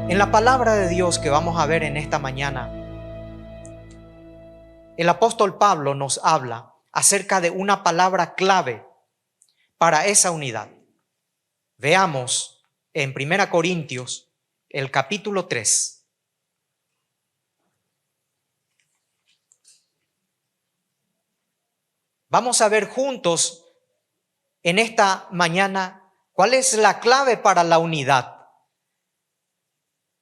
En la palabra de Dios que vamos a ver en esta mañana, el apóstol Pablo nos habla acerca de una palabra clave para esa unidad. Veamos en 1 Corintios, el capítulo 3. Vamos a ver juntos en esta mañana cuál es la clave para la unidad.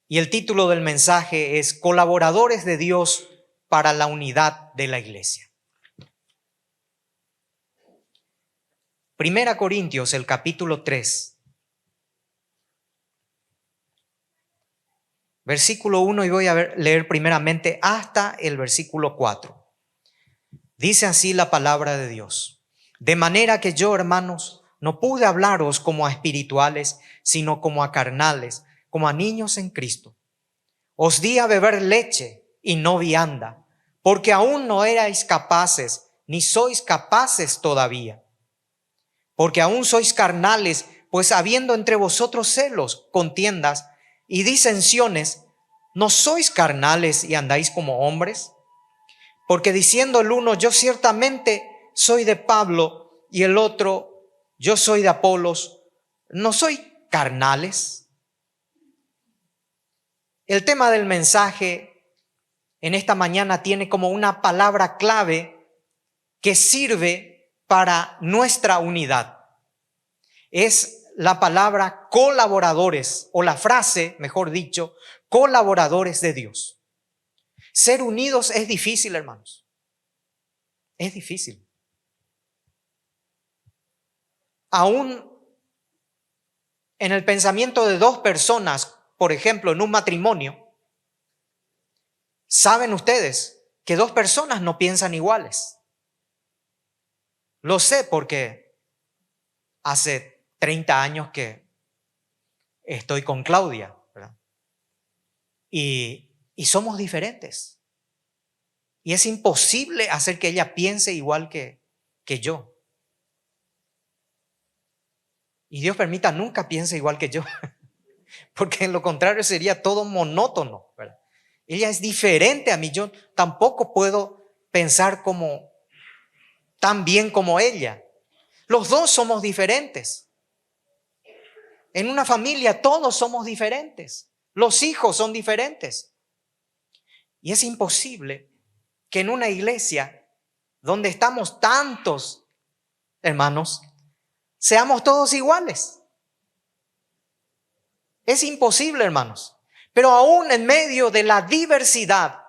Y el título del mensaje es Colaboradores de Dios para la unidad de la iglesia. 1 Corintios, el capítulo 3, versículo 1, y voy a leer primeramente hasta el versículo 4. Dice así la palabra de Dios: de manera que yo, hermanos, no pude hablaros como a espirituales, sino como a carnales, como a niños en Cristo. Os di a beber leche y no vianda, porque aún no erais capaces, ni sois capaces todavía. Porque aún sois carnales, pues habiendo entre vosotros celos, contiendas y disensiones, ¿no sois carnales y andáis como hombres? Porque diciendo el uno, yo ciertamente soy de Pablo, y el otro, yo soy de Apolos, ¿no soy carnales? El tema del mensaje en esta mañana tiene como una palabra clave que sirve para nuestra unidad. Es la palabra colaboradores, o la frase, mejor dicho, colaboradores de Dios. Ser unidos es difícil, hermanos. Es difícil. Aún en el pensamiento de dos personas, por ejemplo, en un matrimonio, saben ustedes que dos personas no piensan iguales. Lo sé porque hace 30 años que estoy con Claudia, ¿verdad? Y somos diferentes. Y es imposible hacer que ella piense igual que yo. Y Dios permita nunca piense igual que yo, porque en lo contrario sería todo monótono, ¿verdad? Ella es diferente a mí, yo tampoco puedo pensar tan bien como ella. Los dos somos diferentes. En una familia todos somos diferentes. Los hijos son diferentes. Y es imposible que en una iglesia donde estamos tantos hermanos, seamos todos iguales. Es imposible, hermanos. Pero aún en medio de la diversidad,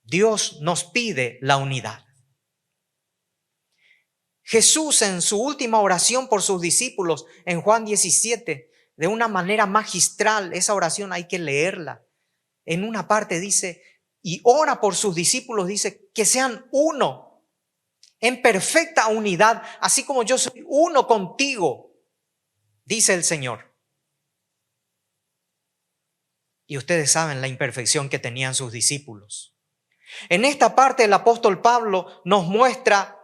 Dios nos pide la unidad. Jesús, en su última oración por sus discípulos en Juan 17, de una manera magistral, esa oración hay que leerla. En una parte dice, y ora por sus discípulos, dice, que sean uno, en perfecta unidad, así como yo soy uno contigo, dice el Señor. Y ustedes saben la imperfección que tenían sus discípulos. En esta parte el apóstol Pablo nos muestra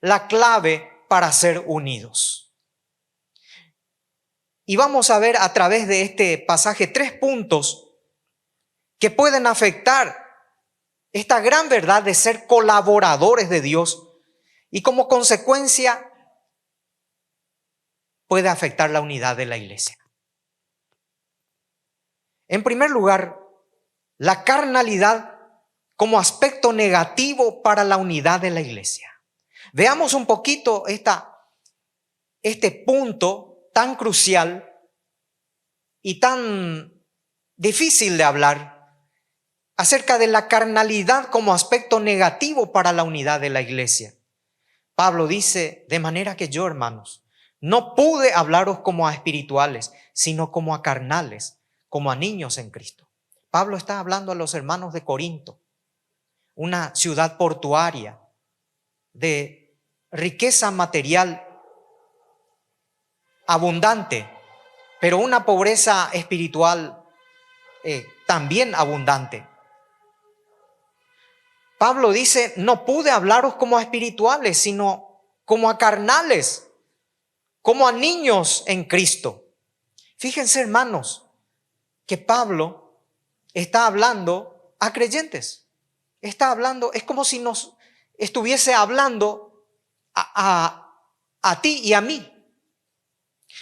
la clave para ser unidos. Y vamos a ver a través de este pasaje 3 puntos que pueden afectar esta gran verdad de ser colaboradores de Dios, y como consecuencia puede afectar la unidad de la iglesia. En primer lugar, la carnalidad como aspecto negativo para la unidad de la iglesia. Veamos un poquito este punto tan crucial y tan difícil de hablar acerca de la carnalidad como aspecto negativo para la unidad de la iglesia. Pablo dice, de manera que yo, hermanos, no pude hablaros como a espirituales, sino como a carnales, como a niños en Cristo. Pablo está hablando a los hermanos de Corinto, una ciudad portuaria de riqueza material abundante, pero una pobreza espiritual también abundante. Pablo dice, no pude hablaros como a espirituales, sino como a carnales, como a niños en Cristo. Fíjense, hermanos, que Pablo está hablando a creyentes. Está hablando, es como si nos estuviese hablando a ti y a mí.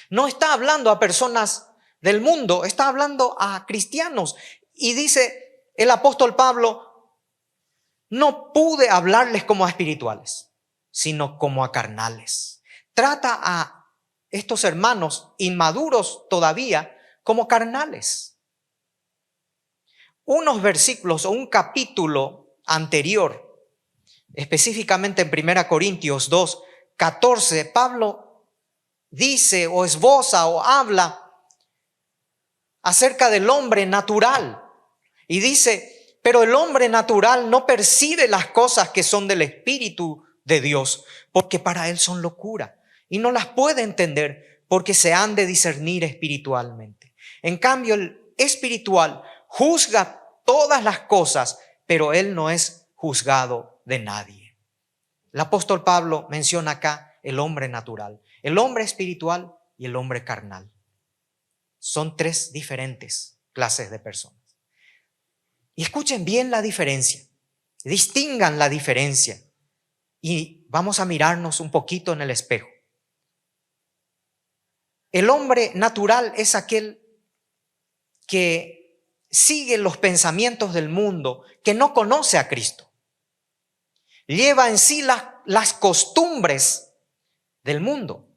No está hablando a personas del mundo, está hablando a cristianos. Y dice el apóstol Pablo, no pude hablarles como a espirituales, sino como a carnales. Trata a estos hermanos inmaduros todavía como carnales. Unos versículos o un capítulo anterior, específicamente en 1 Corintios 2, 14, Pablo dice o esboza o habla acerca del hombre natural. Y dice, pero el hombre natural no percibe las cosas que son del Espíritu de Dios, porque para él son locura. Y no las puede entender porque se han de discernir espiritualmente. En cambio, el espiritual juzga todas las cosas, pero él no es juzgado de nadie. El apóstol Pablo menciona acá el hombre natural, el hombre espiritual y el hombre carnal. Son tres diferentes clases de personas. Y escuchen bien la diferencia, distingan la diferencia y vamos a mirarnos un poquito en el espejo. El hombre natural es aquel que sigue los pensamientos del mundo, que no conoce a Cristo. Lleva en sí las costumbres del mundo.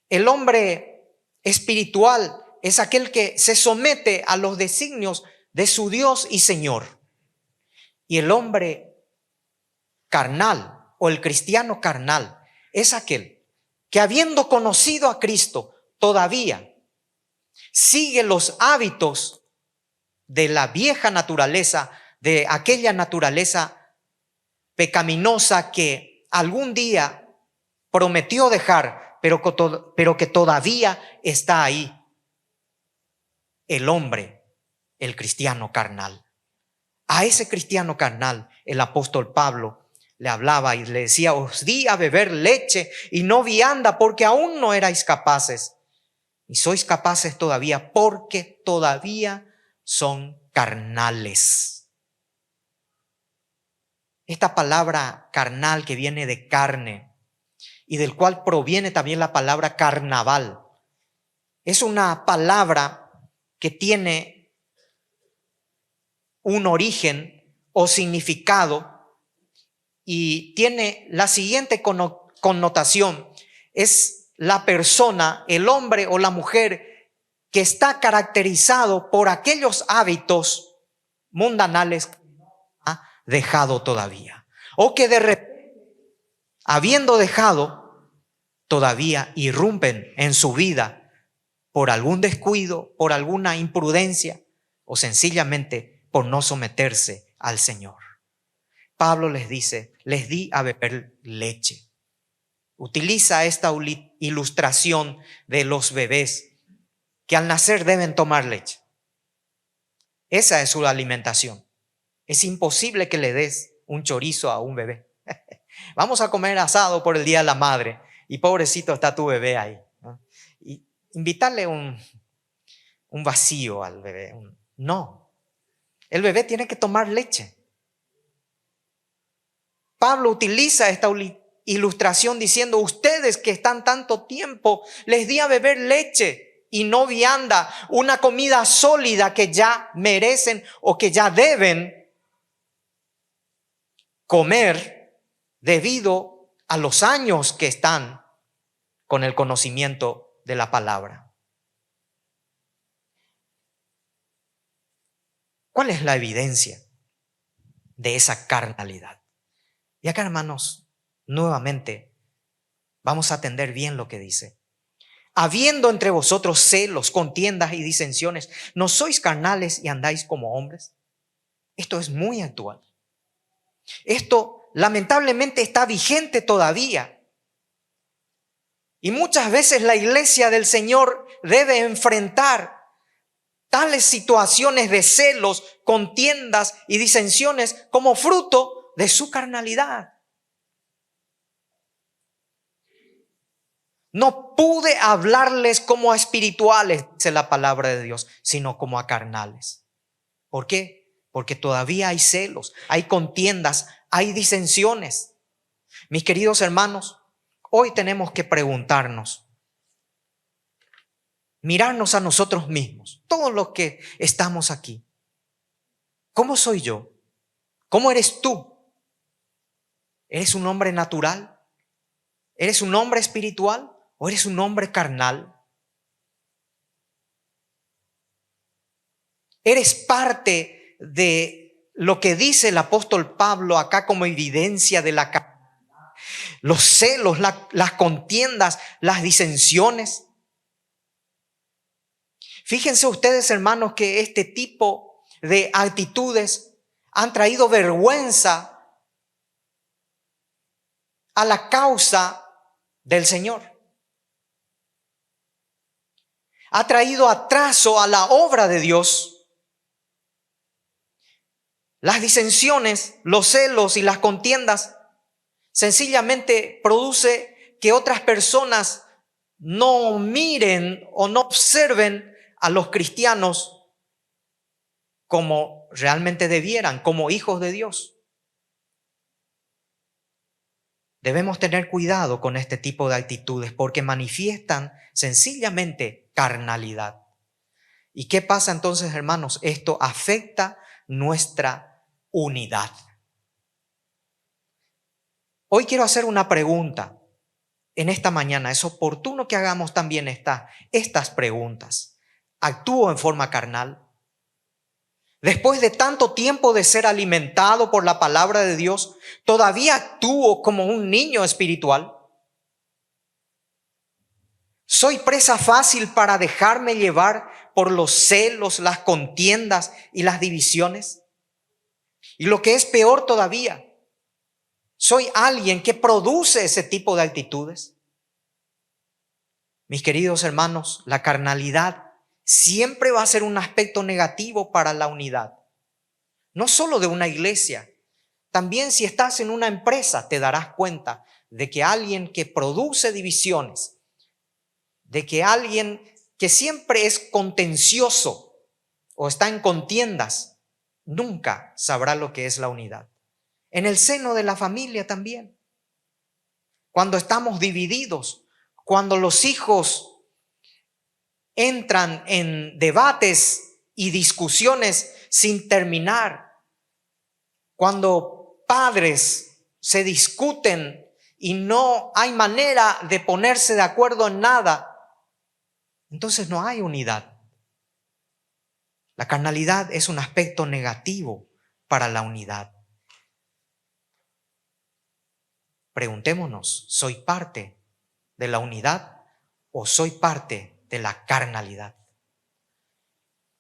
El hombre espiritual es aquel que se somete a los designios de su Dios y Señor. Y el hombre carnal o el cristiano carnal es aquel que habiendo conocido a Cristo todavía sigue los hábitos de la vieja naturaleza, de aquella naturaleza pecaminosa que algún día prometió dejar, pero que todavía está ahí. El hombre, el cristiano carnal. A ese cristiano carnal el apóstol Pablo le hablaba y le decía, os di a beber leche y no vianda porque aún no erais capaces. Y sois capaces todavía porque todavía son carnales. Esta palabra carnal que viene de carne y del cual proviene también la palabra carnaval, es una palabra que tiene un origen o significado y tiene la siguiente connotación. Es la persona, el hombre o la mujer que está caracterizado por aquellos hábitos mundanales que no ha dejado todavía. O que de repente, habiendo dejado, todavía irrumpen en su vida por algún descuido, por alguna imprudencia o sencillamente por no someterse al Señor. Pablo les dice, les di a beber leche. Utiliza esta ilustración de los bebés que al nacer deben tomar leche. Esa es su alimentación. Es imposible que le des un chorizo a un bebé. Vamos a comer asado por el Día de la Madre y pobrecito está tu bebé ahí, ¿no? Y invitarle un vacío al bebé. No, el bebé tiene que tomar leche. Pablo utiliza esta ilustración diciendo, ustedes que están tanto tiempo, les di a beber leche y no vianda, una comida sólida que ya merecen o que ya deben comer debido a los años que están con el conocimiento de la palabra. ¿Cuál es la evidencia de esa carnalidad? Y acá, hermanos, nuevamente vamos a atender bien lo que dice. Habiendo entre vosotros celos, contiendas y disensiones, ¿no sois carnales y andáis como hombres? Esto es muy actual. Esto lamentablemente está vigente todavía. Y muchas veces la iglesia del Señor debe enfrentar tales situaciones de celos, contiendas y disensiones como fruto de su carnalidad. No pude hablarles como a espirituales, dice la palabra de Dios, sino como a carnales. ¿Por qué? Porque todavía hay celos, hay contiendas, hay disensiones. Mis queridos hermanos, hoy tenemos que preguntarnos, mirarnos a nosotros mismos, todos los que estamos aquí. ¿Cómo soy yo? ¿Cómo eres tú? ¿Eres un hombre natural? ¿Eres un hombre espiritual o eres un hombre carnal? ¿Eres parte de lo que dice el apóstol Pablo acá como evidencia de la carnalidad? Los celos, las contiendas, las disensiones. Fíjense ustedes, hermanos, que este tipo de actitudes han traído vergüenza a la causa del Señor. Ha traído atraso a la obra de Dios. Las disensiones, los celos y las contiendas sencillamente produce que otras personas no miren o no observen a los cristianos como realmente debieran, como hijos de Dios. Debemos tener cuidado con este tipo de actitudes porque manifiestan sencillamente carnalidad. ¿Y qué pasa entonces, hermanos? Esto afecta nuestra unidad. Hoy quiero hacer una pregunta en esta mañana. Es oportuno que hagamos también estas preguntas. ¿Actúo en forma carnal? Después de tanto tiempo de ser alimentado por la palabra de Dios, ¿todavía actúo como un niño espiritual? ¿Soy presa fácil para dejarme llevar por los celos, las contiendas y las divisiones? Y lo que es peor todavía, ¿soy alguien que produce ese tipo de actitudes? Mis queridos hermanos, la carnalidad siempre va a ser un aspecto negativo para la unidad. No solo de una iglesia, también si estás en una empresa te darás cuenta de que alguien que produce divisiones, de que alguien que siempre es contencioso o está en contiendas, nunca sabrá lo que es la unidad. En el seno de la familia también. Cuando estamos divididos, cuando los hijos entran en debates y discusiones sin terminar, cuando padres se discuten y no hay manera de ponerse de acuerdo en nada, entonces no hay unidad. La carnalidad es un aspecto negativo para la unidad. Preguntémonos, ¿soy parte de la unidad o soy parte de la carnalidad?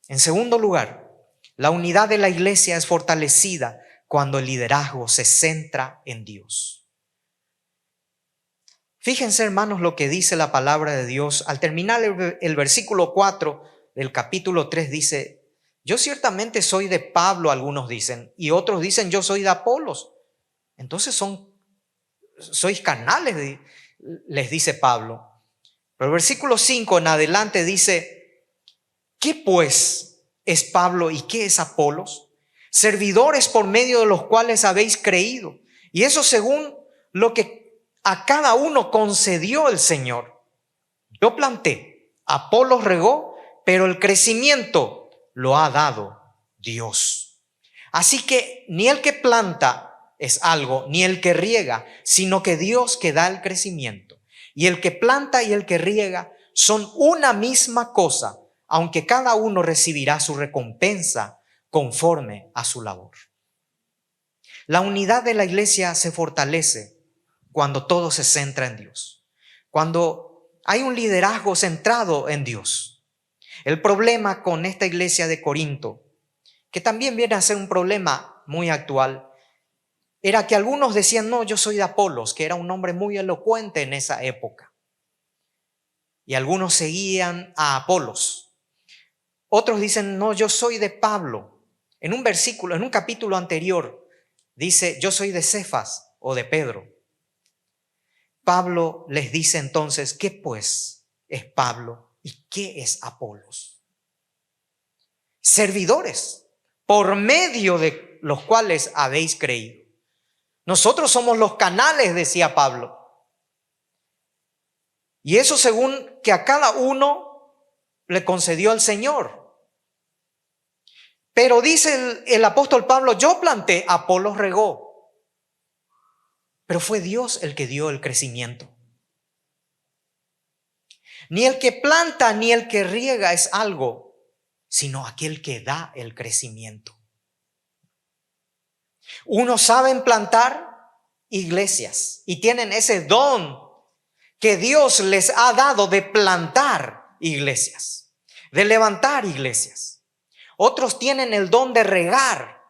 En segundo lugar, la unidad de la iglesia es fortalecida cuando el liderazgo se centra en Dios. Fíjense, hermanos, lo que dice la palabra de Dios. Al terminar el versículo 4 del capítulo 3 dice, yo ciertamente soy de Pablo, algunos dicen, y otros dicen, yo soy de Apolos. Entonces sois carnales, les dice Pablo. Pero el versículo 5 en adelante dice, ¿qué pues es Pablo y qué es Apolos? Servidores por medio de los cuales habéis creído. Y eso según lo que a cada uno concedió el Señor. Yo planté, Apolos regó, pero el crecimiento lo ha dado Dios. Así que ni el que planta es algo, ni el que riega, sino que Dios que da el crecimiento. Y el que planta y el que riega son una misma cosa, aunque cada uno recibirá su recompensa conforme a su labor. La unidad de la iglesia se fortalece cuando todo se centra en Dios, cuando hay un liderazgo centrado en Dios. El problema con esta iglesia de Corinto, que también viene a ser un problema muy actual, era que algunos decían, no, yo soy de Apolos, que era un hombre muy elocuente en esa época. Y algunos seguían a Apolos. Otros dicen, no, yo soy de Pablo. En un versículo, en un capítulo anterior, dice, yo soy de Cefas o de Pedro. Pablo les dice entonces, ¿qué pues es Pablo y qué es Apolos? Servidores, por medio de los cuales habéis creído. Nosotros somos los canales, decía Pablo. Y eso según que a cada uno le concedió el Señor. Pero dice el apóstol Pablo, yo planté, Apolos regó. Pero fue Dios el que dio el crecimiento. Ni el que planta ni el que riega es algo, sino aquel que da el crecimiento. Unos saben plantar iglesias y tienen ese don que Dios les ha dado de plantar iglesias, de levantar iglesias. Otros tienen el don de regar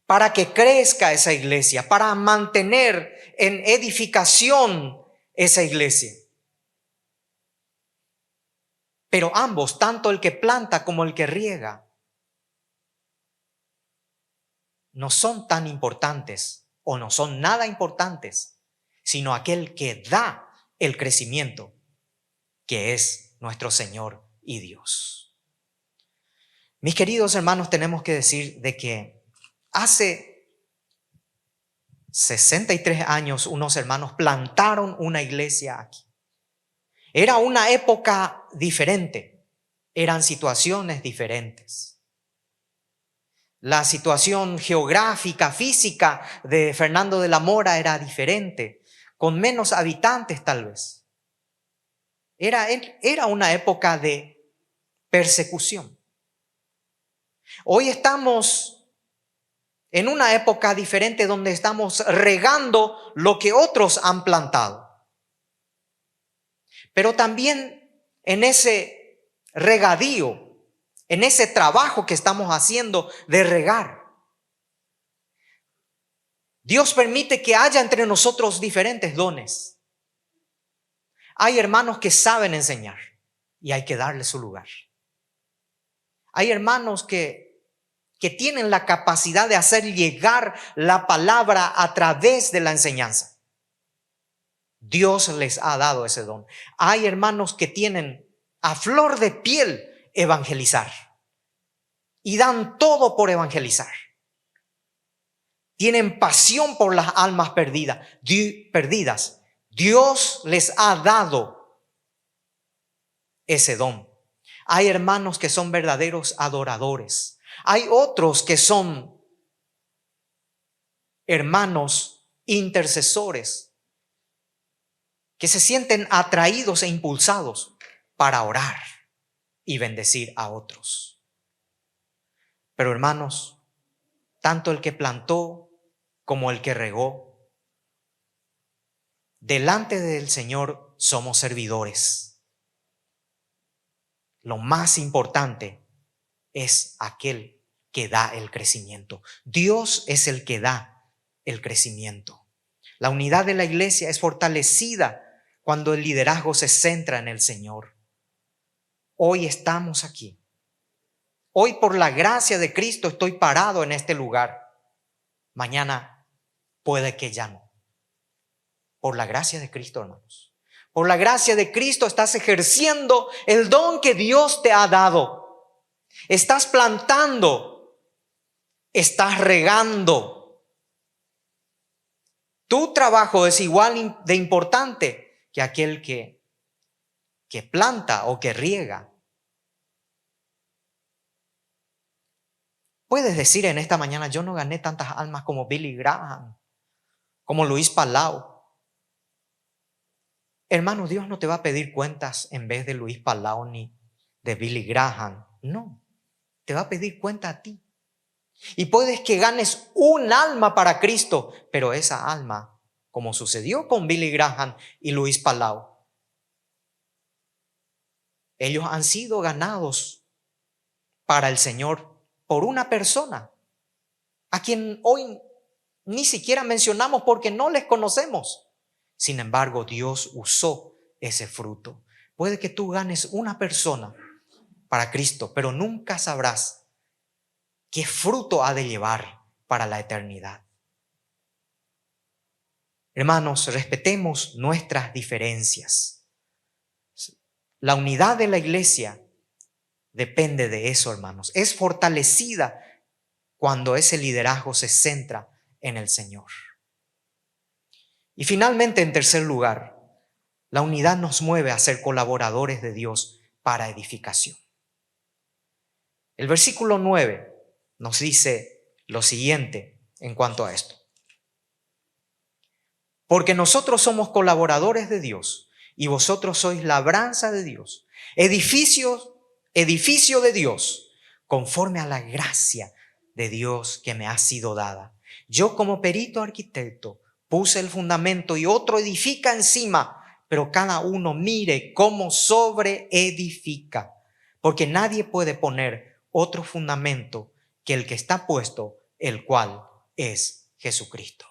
para que crezca esa iglesia, para mantener en edificación esa iglesia. Pero ambos, tanto el que planta como el que riega, no son tan importantes o no son nada importantes, sino aquel que da el crecimiento, que es nuestro Señor y Dios. Mis queridos hermanos, tenemos que decir de que hace 63 años unos hermanos plantaron una iglesia aquí. Era una época diferente, eran situaciones diferentes. La situación geográfica, física de Fernando de la Mora era diferente, con menos habitantes tal vez. Era una época de persecución. Hoy estamos en una época diferente donde estamos regando lo que otros han plantado. Pero también en ese regadío, en ese trabajo que estamos haciendo de regar, Dios permite que haya entre nosotros diferentes dones. Hay hermanos que saben enseñar y hay que darle su lugar. Hay hermanos que tienen la capacidad de hacer llegar la palabra a través de la enseñanza. Dios les ha dado ese don. Hay hermanos que tienen a flor de piel evangelizar y dan todo por evangelizar. Tienen pasión por las almas perdidas. Dios les ha dado ese don. Hay hermanos que son verdaderos adoradores. Hay otros que son hermanos intercesores, que se sienten atraídos e impulsados para orar y bendecir a otros. Pero hermanos, tanto el que plantó como el que regó, delante del Señor somos servidores. Lo más importante es aquel que da el crecimiento. Dios es el que da el crecimiento. La unidad de la iglesia es fortalecida cuando el liderazgo se centra en el Señor. Hoy estamos aquí. Hoy, por la gracia de Cristo, estoy parado en este lugar. Mañana puede que ya no. Por la gracia de Cristo, hermanos. Por la gracia de Cristo estás ejerciendo el don que Dios te ha dado. Estás plantando, estás regando. Tu trabajo es igual de importante que aquel que planta o que riega. Puedes decir en esta mañana, yo no gané tantas almas como Billy Graham, como Luis Palau. Hermano, Dios no te va a pedir cuentas en vez de Luis Palau ni de Billy Graham. No, te va a pedir cuenta a ti. Y puedes que ganes un alma para Cristo, pero esa alma, como sucedió con Billy Graham y Luis Palau, ellos han sido ganados para el Señor por una persona a quien hoy ni siquiera mencionamos porque no les conocemos. Sin embargo, Dios usó ese fruto. Puede que tú ganes una persona para Cristo, pero nunca sabrás qué fruto ha de llevar para la eternidad. Hermanos, respetemos nuestras diferencias. La unidad de la iglesia depende de eso, hermanos. Es fortalecida cuando ese liderazgo se centra en el Señor. Y finalmente, en tercer lugar, la unidad nos mueve a ser colaboradores de Dios para edificación. El versículo 9 nos dice lo siguiente en cuanto a esto. Porque nosotros somos colaboradores de Dios y vosotros sois labranza de Dios, edificio de Dios, conforme a la gracia de Dios que me ha sido dada. Yo como perito arquitecto puse el fundamento y otro edifica encima, pero cada uno mire cómo sobreedifica, porque nadie puede poner otro fundamento que el que está puesto, el cual es Jesucristo.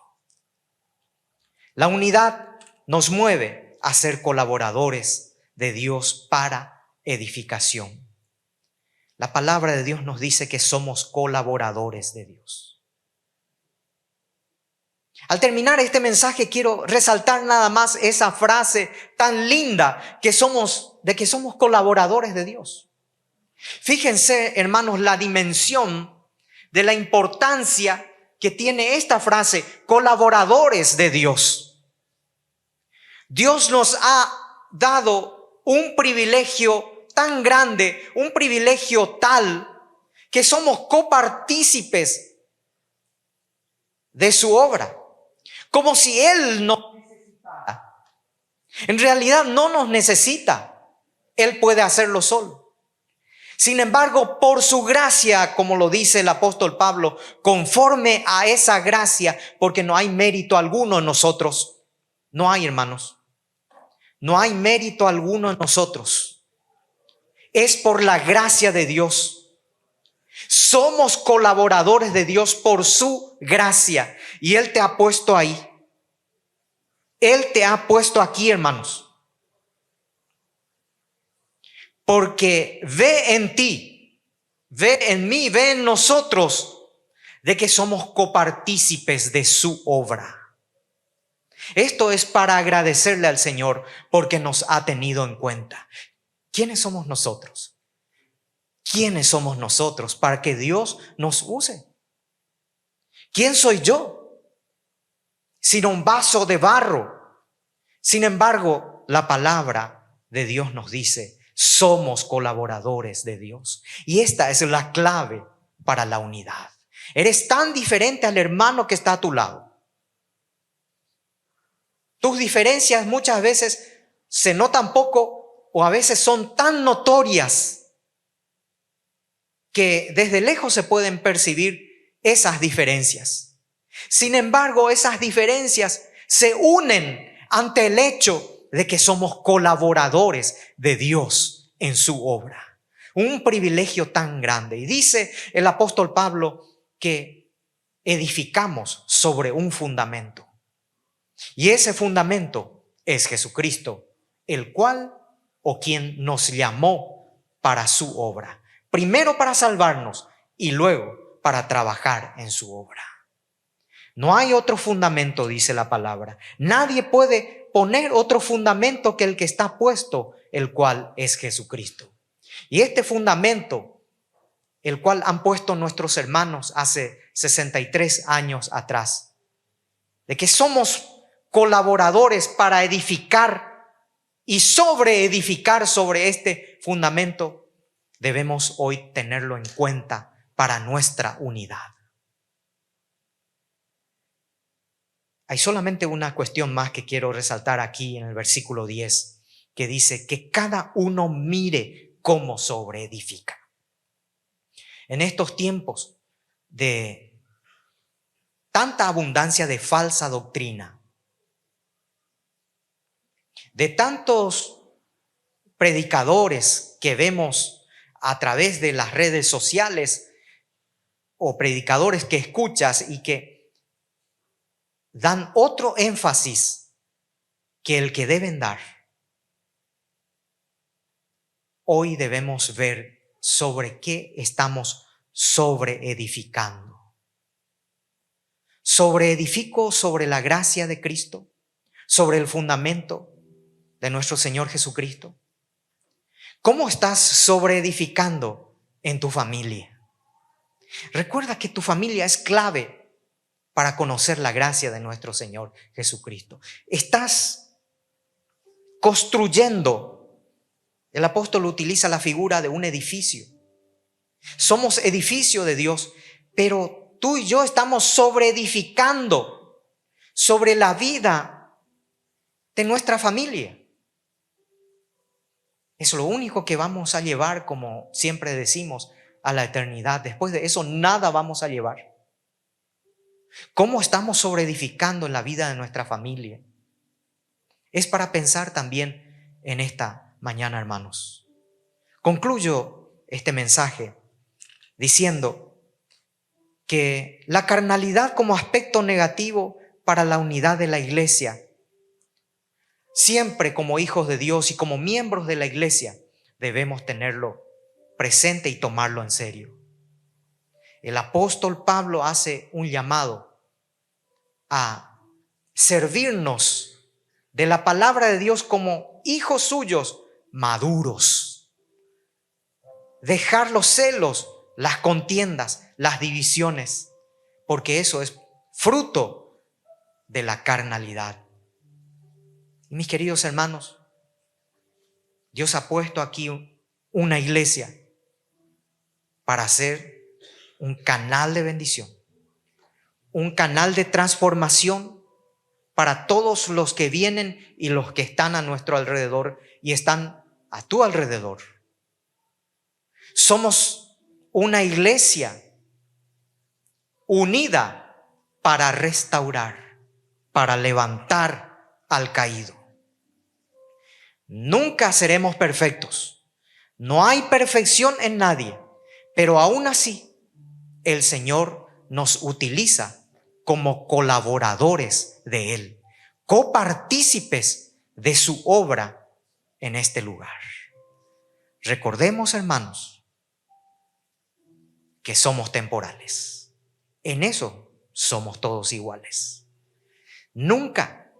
La unidad nos mueve a ser colaboradores de Dios para edificación. La palabra de Dios nos dice que somos colaboradores de Dios. Al terminar este mensaje quiero resaltar nada más esa frase tan linda de que somos colaboradores de Dios. Fíjense, hermanos, la dimensión de la importancia que tiene esta frase, colaboradores de Dios. Dios nos ha dado un privilegio tan grande, un privilegio tal, que somos copartícipes de su obra, como si Él nos necesitara. En realidad no nos necesita, Él puede hacerlo solo. Sin embargo, por su gracia, como lo dice el apóstol Pablo, conforme a esa gracia, porque no hay mérito alguno en nosotros. No hay, hermanos. No hay mérito alguno en nosotros. Es por la gracia de Dios. Somos colaboradores de Dios por su gracia. Y Él te ha puesto ahí. Él te ha puesto aquí, hermanos. Porque ve en ti, ve en mí, ve en nosotros, de que somos copartícipes de su obra. Esto es para agradecerle al Señor porque nos ha tenido en cuenta. ¿Quiénes somos nosotros? ¿Quiénes somos nosotros para que Dios nos use? ¿Quién soy yo? Sino un vaso de barro. Sin embargo, la palabra de Dios nos dice, somos colaboradores de Dios. Y esta es la clave para la unidad. Eres tan diferente al hermano que está a tu lado. Tus diferencias muchas veces se notan poco o a veces son tan notorias que desde lejos se pueden percibir esas diferencias. Sin embargo, esas diferencias se unen ante el hecho de que somos colaboradores de Dios en su obra. Un privilegio tan grande. Y dice el apóstol Pablo que edificamos sobre un fundamento. Y ese fundamento es Jesucristo, el cual o quien nos llamó para su obra. Primero para salvarnos y luego para trabajar en su obra. No hay otro fundamento, dice la palabra. Nadie puede poner otro fundamento que el que está puesto, el cual es Jesucristo. Y este fundamento, el cual han puesto nuestros hermanos hace 63 años atrás, de que somos colaboradores para edificar y sobreedificar sobre este fundamento, debemos hoy tenerlo en cuenta para nuestra unidad. Hay solamente una cuestión más que quiero resaltar aquí en el versículo 10, que dice que cada uno mire cómo sobreedifica. En estos tiempos de tanta abundancia de falsa doctrina, de tantos predicadores que vemos a través de las redes sociales o predicadores que escuchas y que dan otro énfasis que el que deben dar. Hoy debemos ver sobre qué estamos sobreedificando. ¿Sobreedifico sobre la gracia de Cristo? sobre el fundamento de nuestro Señor Jesucristo? ¿Cómo estás sobreedificando en tu familia? Recuerda que tu familia es clave para conocer la gracia de nuestro Señor Jesucristo. Estás construyendo. El apóstol utiliza la figura de un edificio. Somos edificio de Dios, pero tú y yo estamos sobreedificando sobre la vida de nuestra familia. Es lo único que vamos a llevar, como siempre decimos, a la eternidad. Después de eso, nada vamos a llevar. ¿Cómo estamos sobreedificando en la vida de nuestra familia? Es para pensar también en esta mañana, hermanos. Concluyo este mensaje diciendo que la carnalidad como aspecto negativo para la unidad de la iglesia, siempre como hijos de Dios y como miembros de la iglesia, debemos tenerlo presente y tomarlo en serio. El apóstol Pablo hace un llamado a servirnos de la palabra de Dios como hijos suyos maduros. Dejar los celos, las contiendas, las divisiones, porque eso es fruto de la carnalidad. Y mis queridos hermanos, Dios ha puesto aquí una iglesia para ser un canal de bendición, un canal de transformación para todos los que vienen y los que están a nuestro alrededor y están a tu alrededor. Somos una iglesia unida para restaurar, para levantar al caído. Nunca seremos perfectos. No hay perfección en nadie, pero aún así el Señor nos utiliza como colaboradores de Él, copartícipes de su obra en este lugar. Recordemos, hermanos, que somos temporales. En eso somos todos iguales. Nunca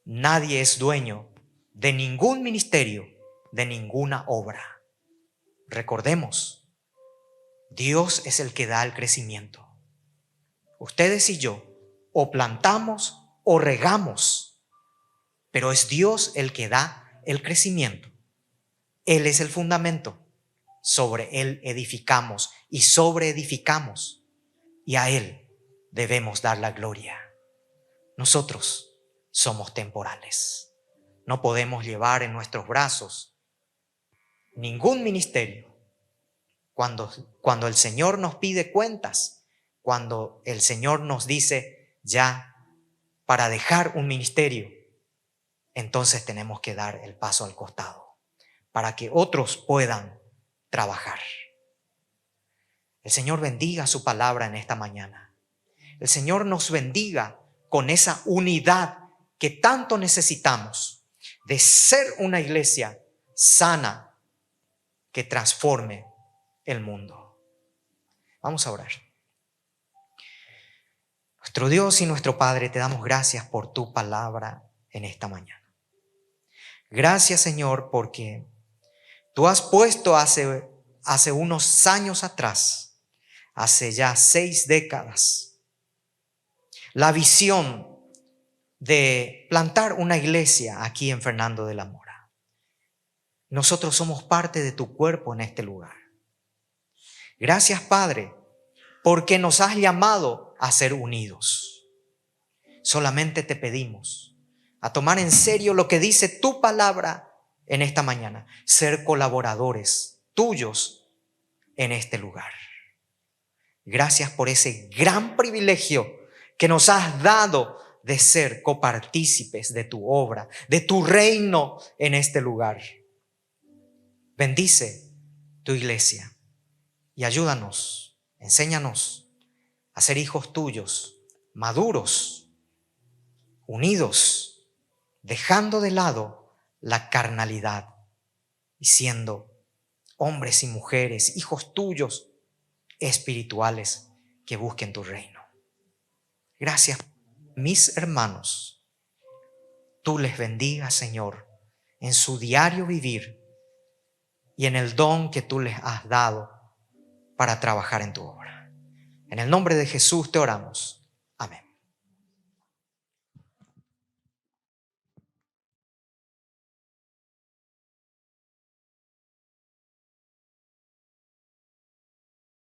nadie es dueño de ningún ministerio, de ninguna obra. Recordemos, Dios es el que da el crecimiento. Ustedes y yo o plantamos o regamos, pero es Dios el que da el crecimiento. Él es el fundamento. Sobre Él edificamos y sobreedificamos, y a Él debemos dar la gloria. Nosotros somos temporales. No podemos llevar en nuestros brazos ningún ministerio. Cuando el Señor nos pide cuentas, cuando el Señor nos dice ya para dejar un ministerio, entonces tenemos que dar el paso al costado para que otros puedan trabajar. El Señor bendiga su palabra en esta mañana. El Señor nos bendiga con esa unidad que tanto necesitamos de ser una iglesia sana que transforme el mundo. Vamos a orar. Nuestro Dios y nuestro Padre, te damos gracias por tu palabra en esta mañana. Gracias, Señor, porque tú has puesto hace unos años atrás, hace ya 6 décadas, la visión de plantar una iglesia aquí en Fernando de la Mora. Nosotros somos parte de tu cuerpo en este lugar. Gracias, Padre, porque nos has llamado a ser unidos. Solamente te pedimos a tomar en serio lo que dice tu palabra en esta mañana, ser colaboradores tuyos en este lugar. Gracias por ese gran privilegio que nos has dado de ser copartícipes de tu obra, de tu reino en este lugar. Bendice tu iglesia y ayúdanos, enséñanos a ser hijos tuyos, maduros, unidos, dejando de lado la carnalidad y siendo hombres y mujeres, hijos tuyos, espirituales que busquen tu reino. Gracias, mis hermanos. tú les bendigas, Señor, en su diario vivir y en el don que tú les has dado para trabajar en tu obra. En el nombre de Jesús te oramos.